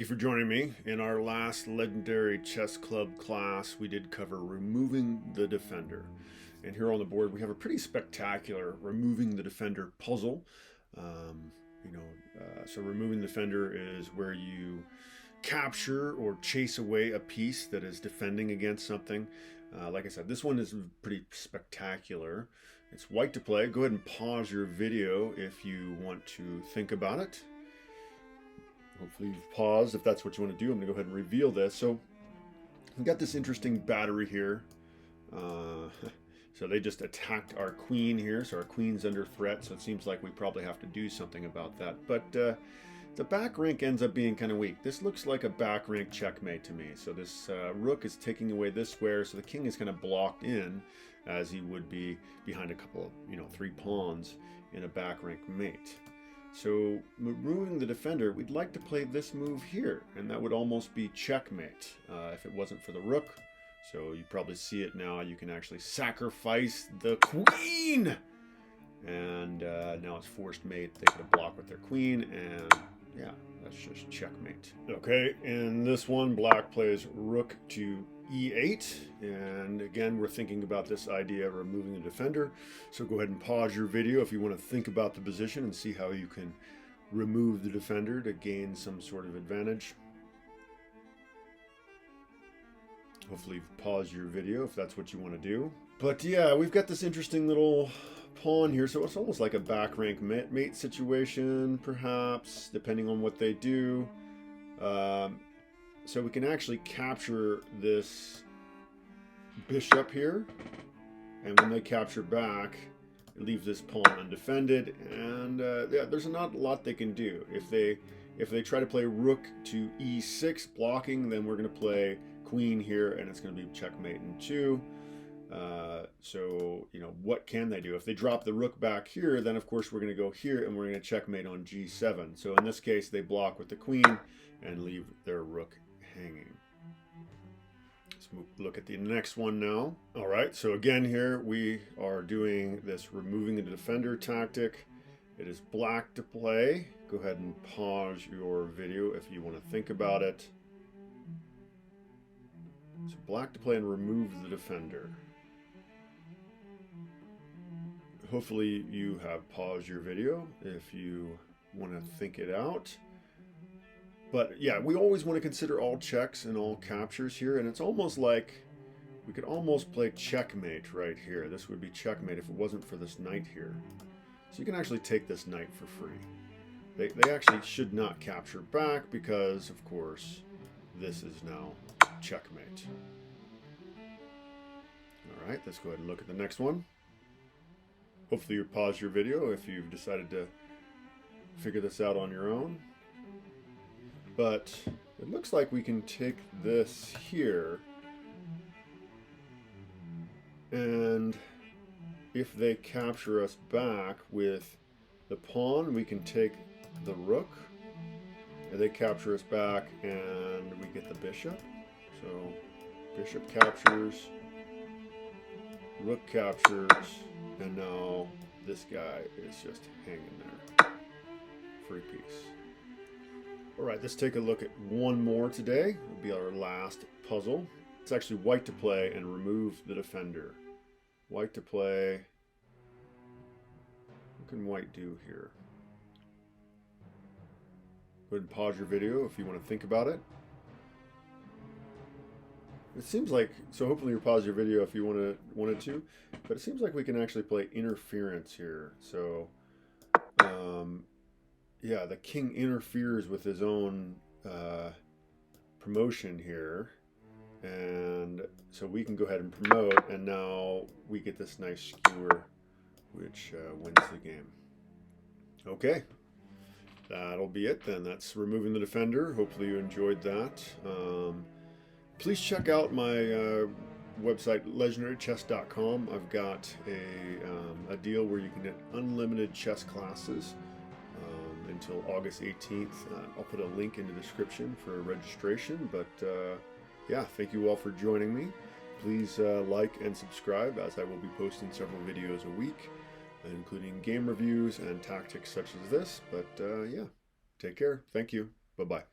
Thank you for joining me. In our last Legendary Chess Club class, we did cover removing the defender. And here on the board, we have a pretty spectacular removing the defender puzzle. Um, so removing the defender is where you capture or chase away a piece that is defending against something. Like I said, this one is pretty spectacular. It's white to play. Go ahead and pause your video if you want to think about it. Hopefully you've paused if that's what you want to do. I'm going to go ahead and reveal this. So we've got this interesting battery here. So they just attacked our queen here. So our queen's under threat. So it seems like we probably have to do something about that. But the back rank ends up being kind of weak. This looks like a back rank checkmate to me. So this rook is taking away this square. So the king is kind of blocked in as he would be behind a couple of, 3 pawns in a back rank mate. So removing the defender, we'd like to play this move here, and that would almost be checkmate if it wasn't for the rook. So you probably see it now. You can actually sacrifice the queen, and now it's forced mate. They could have blocked with their queen, and yeah, that's just checkmate. Okay, in this one, black plays rook to e8, and again we're thinking about this idea of removing the defender. So go ahead and pause your video if you want to think about the position and see how you can remove the defender to gain some sort of advantage. Hopefully you've paused your video if that's what you want to do. But yeah, we've got this interesting little pawn here, so it's almost like a back rank mate situation, perhaps, depending on what they do. So we can actually capture this bishop here, and when they capture back, it leaves this pawn undefended, and yeah, there's not a lot they can do. If they try to play rook to e6 blocking, then we're going to play queen here, and it's going to be checkmate in 2. So what can they do? If they drop the rook back here, then of course we're going to go here and we're going to checkmate on g7. So in this case, they block with the queen and leave their rook hanging. Let's look at the next one now. All right, so again here we are doing this removing the defender tactic. It is black to play. Go ahead and pause your video if you want to think about it. So black to play and remove the defender. Hopefully you have paused your video if you want to think it out. But yeah, we always want to consider all checks and all captures here, and it's almost like we could almost play checkmate right here. This would be checkmate if it wasn't for this knight here. So you can actually take this knight for free. They actually should not capture back because, of course, this is now checkmate. All right, let's go ahead and look at the next one. Hopefully you pause your video if you've decided to figure this out on your own. But it looks like we can take this here, and if they capture us back with the pawn, we can take the rook, and they capture us back and we get the bishop. So bishop captures, rook captures, and now this guy is just hanging there. Free piece. All right, let's take a look at one more today. It'll be our last puzzle. It's actually white to play and remove the defender. White to play. What can white do here? Go ahead and pause your video if you want to think about it. It seems like, so hopefully you pause your video if you wanted to, but it seems like we can actually play interference here. So, yeah, the king interferes with his own promotion here, and so we can go ahead and promote, and now we get this nice skewer, which wins the game. Okay, that'll be it then. That's removing the defender. Hopefully you enjoyed that. Please check out my website, legendarychess.com. I've got a deal where you can get unlimited chess classes until August 18th. I'll put a link in the description for registration. But yeah, thank you all for joining me. Please like and subscribe, as I will be posting several videos a week, including game reviews and tactics such as this. But yeah, take care. Thank you. Bye-bye.